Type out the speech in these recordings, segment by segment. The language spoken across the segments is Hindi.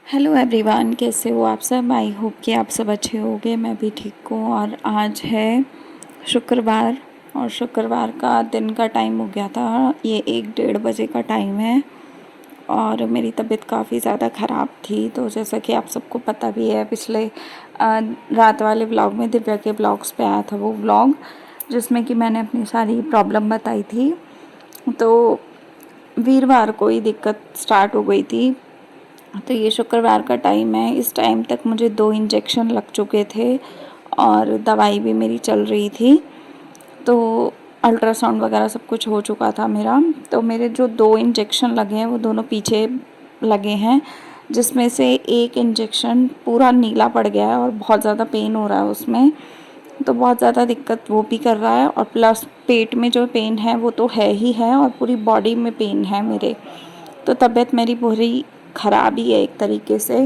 हेलो एवरीवन, कैसे हो आप सब। आई होप कि आप सब अच्छे होंगे। मैं भी ठीक हूँ। और आज है शुक्रवार और शुक्रवार का दिन का टाइम हो गया था। ये 1-1:30 बजे का टाइम है और मेरी तबीयत काफ़ी ज़्यादा ख़राब थी। तो जैसा कि आप सबको पता भी है, पिछले रात वाले व्लॉग में, दिव्या के ब्लॉग्स पे आया था वो व्लॉग, जिसमें कि मैंने अपनी सारी प्रॉब्लम बताई थी। तो वीरवार को ही दिक्कत स्टार्ट हो गई थी। तो ये शुक्रवार का टाइम है। इस टाइम तक मुझे 2 इंजेक्शन लग चुके थे और दवाई भी मेरी चल रही थी। तो अल्ट्रासाउंड वगैरह सब कुछ हो चुका था मेरा। तो मेरे जो 2 इंजेक्शन लगे हैं वो दोनों पीछे लगे हैं, जिसमें से एक इंजेक्शन पूरा नीला पड़ गया है और बहुत ज़्यादा पेन हो रहा है उसमें। तो बहुत ज़्यादा दिक्कत वो भी कर रहा है और प्लस पेट में जो पेन है वो तो है ही है और पूरी बॉडी में पेन है मेरे। तो तबीयत मेरी पूरी ख़राब ही है एक तरीके से।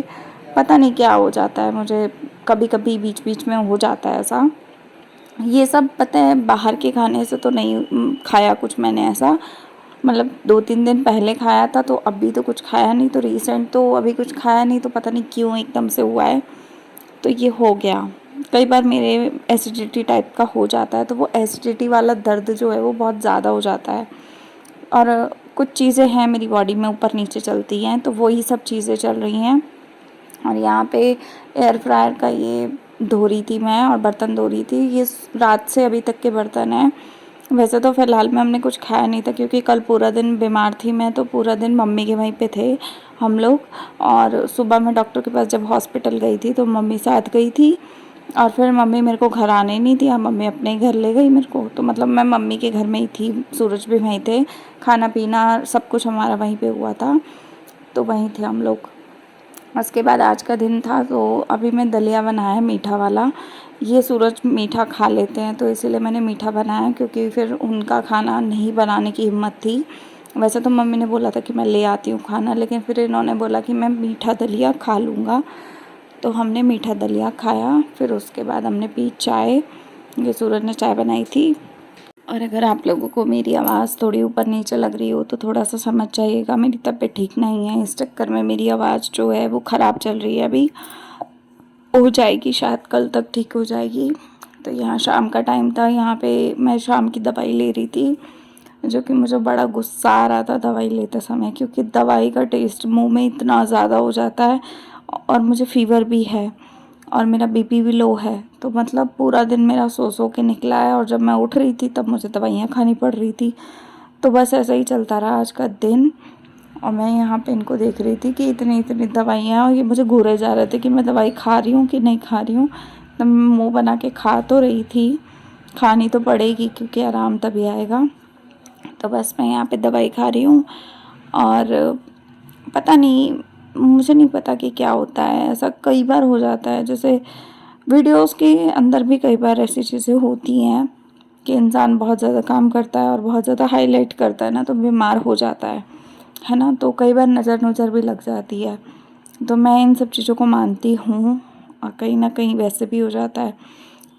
पता नहीं क्या हो जाता है मुझे, कभी कभी बीच बीच में हो जाता है ऐसा। ये सब पता है बाहर के खाने से तो नहीं खाया कुछ मैंने ऐसा। मतलब 2-3 दिन पहले खाया था, तो अभी तो कुछ खाया नहीं। तो रिसेंट तो अभी कुछ खाया नहीं, तो पता नहीं क्यों एकदम से हुआ है। तो ये हो गया। कई बार मेरे एसिडिटी टाइप का हो जाता है, तो वो एसिडिटी वाला दर्द जो है वो बहुत ज़्यादा हो जाता है। और कुछ चीज़ें हैं मेरी बॉडी में ऊपर नीचे चलती हैं, तो वही सब चीज़ें चल रही हैं। और यहाँ पे एयर फ्रायर का ये धो रही थी मैं और बर्तन धो रही थी। ये रात से अभी तक के बर्तन हैं। वैसे तो फ़िलहाल में हमने कुछ खाया नहीं था, क्योंकि कल पूरा दिन बीमार थी मैं, तो पूरा दिन मम्मी के वहीं पे थे हम लोग। और सुबह मैं डॉक्टर के पास जब हॉस्पिटल गई थी तो मम्मी साथ गई थी। और फिर मम्मी मेरे को घर आने नहीं दिया, मम्मी अपने घर ले गई मेरे को। तो मतलब मैं मम्मी के घर में ही थी, सूरज भी वहीं थे, खाना पीना सब कुछ हमारा वहीं पे हुआ था। तो वहीं थे हम लोग। उसके बाद आज का दिन था, तो अभी मैं दलिया बनाया है मीठा वाला। ये सूरज मीठा खा लेते हैं, तो इसीलिए मैंने मीठा बनाया, क्योंकि फिर उनका खाना नहीं बनाने की हिम्मत थी। वैसे तो मम्मी ने बोला था कि मैं ले आती हूँ खाना, लेकिन फिर इन्होंने बोला कि मैं मीठा दलिया खा लूँगा। तो हमने मीठा दलिया खाया। फिर उसके बाद हमने पी चाय। ये सूरज ने चाय बनाई थी। और अगर आप लोगों को मेरी आवाज़ थोड़ी ऊपर नीचे लग रही हो तो थोड़ा सा समझ जाइएगा, मेरी तबीयत ठीक नहीं है। इस चक्कर में मेरी आवाज़ जो है वो ख़राब चल रही है। अभी हो जाएगी, शायद कल तक ठीक हो जाएगी। तो यहाँ शाम का टाइम था, यहाँ पे मैं शाम की दवाई ले रही थी, जो कि मुझे बड़ा गुस्सा आ रहा था दवाई लेते समय, क्योंकि दवाई का टेस्ट मुंह में इतना ज़्यादा हो जाता है। और मुझे फ़ीवर भी है और मेरा बीपी भी लो है। तो मतलब पूरा दिन मेरा सो सो के निकला है, और जब मैं उठ रही थी तब मुझे दवाइयाँ खानी पड़ रही थी। तो बस ऐसा ही चलता रहा आज का दिन। और मैं यहाँ पे इनको देख रही थी कि इतनी इतनी दवाइयाँ, और ये मुझे घूरे जा रहे थे कि मैं दवाई खा रही हूँ कि नहीं खा रही हूँ। तो मैं मुँह बना के खा तो रही थी, खानी तो पड़ेगी क्योंकि आराम तभी आएगा। तो बस मैं यहाँ पे दवाई खा रही हूँ। और पता नहीं, मुझे नहीं पता कि क्या होता है, ऐसा कई बार हो जाता है। जैसे वीडियोस के अंदर भी कई बार ऐसी चीज़ें होती हैं कि इंसान बहुत ज़्यादा काम करता है और बहुत ज़्यादा हाईलाइट करता है ना, तो बीमार हो जाता है ना। तो कई बार नज़र भी लग जाती है। तो मैं इन सब चीज़ों को मानती हूँ, और कहीं ना कहीं वैसे भी हो जाता है।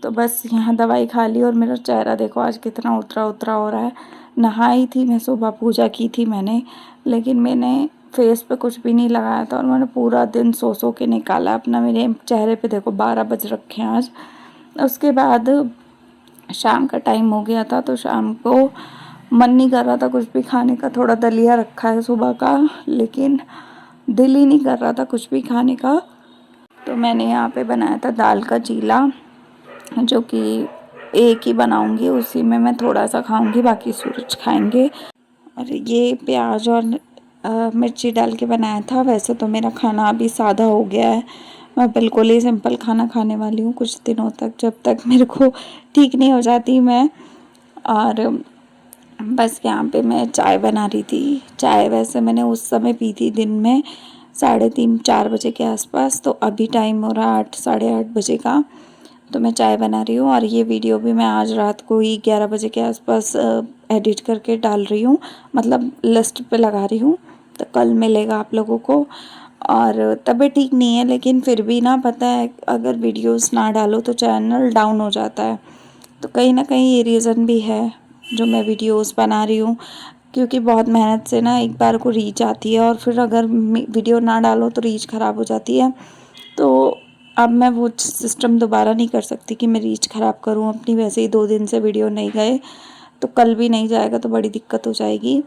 तो बस यहाँ दवाई खा ली, और मेरा चेहरा देखो आज कितना उतरा उतरा हो रहा है। नहाई थी मैं, सुबह पूजा की थी मैंने, लेकिन मैंने फेस पे कुछ भी नहीं लगाया था, और मैंने पूरा दिन सो सो के निकाला अपना। मेरे चेहरे पे देखो 12 बज रखे हैं आज। उसके बाद शाम का टाइम हो गया था, तो शाम को मन नहीं कर रहा था कुछ भी खाने का। थोड़ा दलिया रखा है सुबह का, लेकिन दिल ही नहीं कर रहा था कुछ भी खाने का। तो मैंने यहाँ पे बनाया था दाल का चीला, जो कि एक ही बनाऊंगी, उसी में मैं थोड़ा सा खाऊंगी, बाकी सूरज खाएंगे। और ये प्याज और मिर्ची डाल के बनाया था। वैसे तो मेरा खाना अभी सादा हो गया है, मैं बिल्कुल ही सिंपल खाना खाने वाली हूँ कुछ दिनों तक, जब तक मेरे को ठीक नहीं हो जाती मैं। और बस यहाँ पे मैं चाय बना रही थी। चाय वैसे मैंने उस समय पी थी दिन में 3:30-4 बजे के आसपास। तो अभी टाइम हो रहा 8-8:30 बजे का। तो मैं चाय बना रही हूँ, और ये वीडियो भी मैं आज रात को ही 11 बजे के आसपास एडिट करके डाल रही हूँ, मतलब लिस्ट पे लगा रही हूँ। तो कल मिलेगा आप लोगों को। और तबीयत ठीक नहीं है, लेकिन फिर भी ना, पता है अगर वीडियोस ना डालो तो चैनल डाउन हो जाता है। तो कहीं ना कहीं ये रीज़न भी है जो मैं वीडियोस बना रही हूँ। क्योंकि बहुत मेहनत से ना एक बार को रीच आती है और फिर अगर वीडियो ना डालो तो रीच ख़राब हो जाती है। तो अब मैं वो सिस्टम दोबारा नहीं कर सकती कि मैं रीच ख़राब करूँ अपनी। वैसे ही 2 दिन से वीडियो नहीं गए, तो कल भी नहीं जाएगा तो बड़ी दिक्कत हो जाएगी।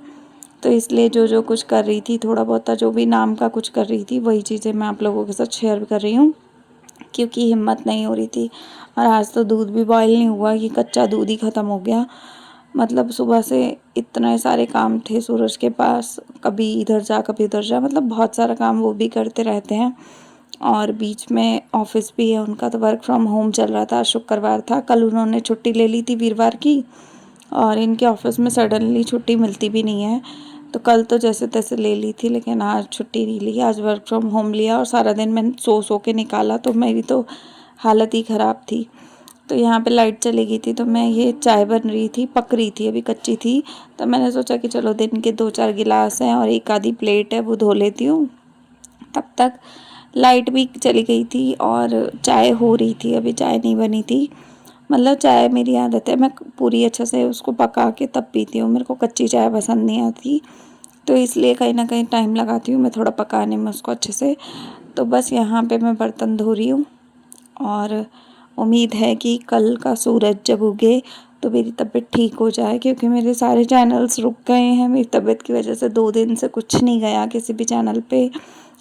तो इसलिए जो कुछ कर रही थी, थोड़ा बहुत जो भी नाम का कुछ कर रही थी, वही चीज़ें मैं आप लोगों के साथ शेयर कर रही हूँ, क्योंकि हिम्मत नहीं हो रही थी। और आज तो दूध भी बॉयल नहीं हुआ, ये कच्चा दूध ही ख़त्म हो गया। मतलब सुबह से इतने सारे काम थे सूरज के पास, कभी इधर जा कभी उधर जा, मतलब बहुत सारा काम वो भी करते रहते हैं। और बीच में ऑफिस भी है उनका, तो वर्क फ्रॉम होम चल रहा था। शुक्रवार था, कल उन्होंने छुट्टी ले ली थी वीरवार की, और इनके ऑफिस में सडनली छुट्टी मिलती भी नहीं है। तो कल तो जैसे तैसे ले ली थी, लेकिन आज छुट्टी नहीं ली, आज वर्क फ्रॉम होम लिया। और सारा दिन मैंने सो के निकाला, तो मेरी तो हालत ही ख़राब थी। तो यहाँ पे लाइट चली गई थी, तो मैं ये चाय बन रही थी, पक रही थी, अभी कच्ची थी। तो मैंने सोचा कि चलो दिन के 2-4 गिलास हैं और एक आधी प्लेट है, वो धो लेती हूँ। तब तक लाइट भी चली गई थी और चाय हो रही थी, अभी चाय नहीं बनी थी। मतलब चाय मेरी आदत है, मैं पूरी अच्छे से उसको पका के तब पीती हूँ, मेरे को कच्ची चाय पसंद नहीं आती। तो इसलिए कहीं ना कहीं टाइम लगाती हूँ मैं थोड़ा पकाने में उसको अच्छे से। तो बस यहाँ पे मैं बर्तन धो रही हूँ, और उम्मीद है कि कल का सूरज जब उगे तो मेरी तबीयत ठीक हो जाए, क्योंकि मेरे सारे चैनल्स रुक गए हैं मेरी तबीयत की वजह से। 2 दिन से कुछ नहीं गया किसी भी चैनल पे।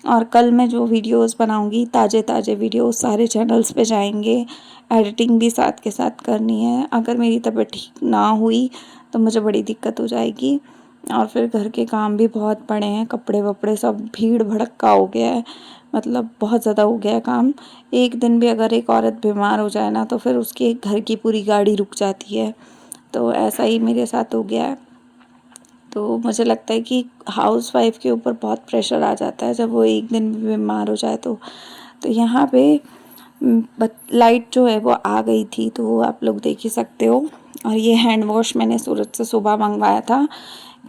और कल मैं जो वीडियोस बनाऊंगी, ताज़े ताज़े वीडियोस सारे चैनल्स पे जाएंगे। एडिटिंग भी साथ के साथ करनी है। अगर मेरी तबीयत ठीक ना हुई तो मुझे बड़ी दिक्कत हो जाएगी। और फिर घर के काम भी बहुत पड़े हैं, कपड़े वपड़े सब भीड़ भड़क्का हो गया है, मतलब बहुत ज़्यादा हो गया है काम। एक दिन भी अगर एक औरत बीमार हो जाए ना, तो फिर उसके घर की पूरी गाड़ी रुक जाती है। तो ऐसा ही मेरे साथ हो गया है। तो मुझे लगता है कि हाउसवाइफ के ऊपर बहुत प्रेशर आ जाता है जब वो एक दिन भी बीमार हो जाए तो यहाँ पे लाइट जो है वो आ गई थी, तो वो आप लोग देख ही सकते हो। और ये हैंड वॉश मैंने सूरत से सुबह मंगवाया था,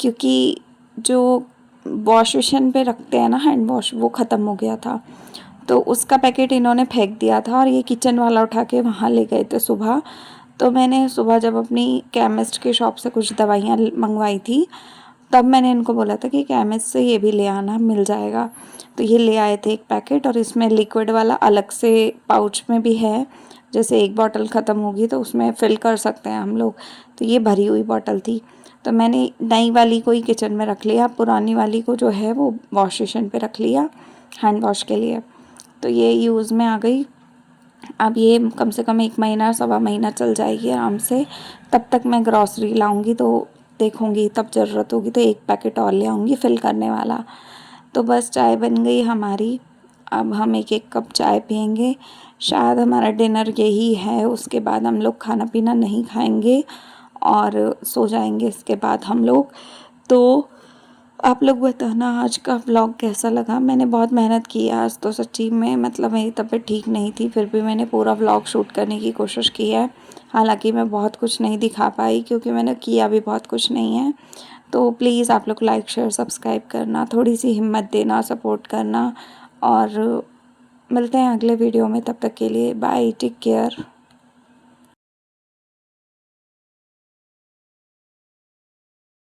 क्योंकि जो वॉश बेसिन पे रखते हैं ना हैंड वॉश, वो ख़त्म हो गया था। तो उसका पैकेट इन्होंने फेंक दिया था, और ये किचन वाला उठा के वहाँ ले गए थे सुबह। तो मैंने सुबह जब अपनी केमिस्ट की शॉप से कुछ दवाइयाँ मंगवाई थी, तब मैंने इनको बोला था कि केमिस्ट से ये भी ले आना, मिल जाएगा। तो ये ले आए थे एक पैकेट, और इसमें लिक्विड वाला अलग से पाउच में भी है। जैसे एक बॉटल ख़त्म होगी तो उसमें फ़िल कर सकते हैं हम लोग। तो ये भरी हुई बॉटल थी, तो मैंने नई वाली को ही किचन में रख लिया, पुरानी वाली को जो है वो वॉश बेसिन पे रख लिया हैंड वॉश के लिए। तो ये यूज़ में आ गई। अब ये कम से कम 1 महीना 1.25 महीना चल जाएगी आराम से। तब तक मैं ग्रॉसरी लाऊंगी, तो देखूंगी तब ज़रूरत होगी तो एक पैकेट और ले आऊँगी फिल करने वाला। तो बस चाय बन गई हमारी। अब हम एक एक कप चाय पियेंगे। शायद हमारा डिनर यही है, उसके बाद हम लोग खाना पीना नहीं खाएंगे और सो जाएंगे इसके बाद हम लोग। तो आप लोग बताना आज का व्लॉग कैसा लगा। मैंने बहुत मेहनत की आज तो सच्ची में, मतलब मेरी तबीयत ठीक नहीं थी, फिर भी मैंने पूरा व्लॉग शूट करने की कोशिश की है। हालांकि मैं बहुत कुछ नहीं दिखा पाई, क्योंकि मैंने किया भी बहुत कुछ नहीं है। तो प्लीज़ आप लोग लाइक शेयर सब्सक्राइब करना, थोड़ी सी हिम्मत देना, सपोर्ट करना। और मिलते हैं अगले वीडियो में, तब तक के लिए बाय, टेक केयर।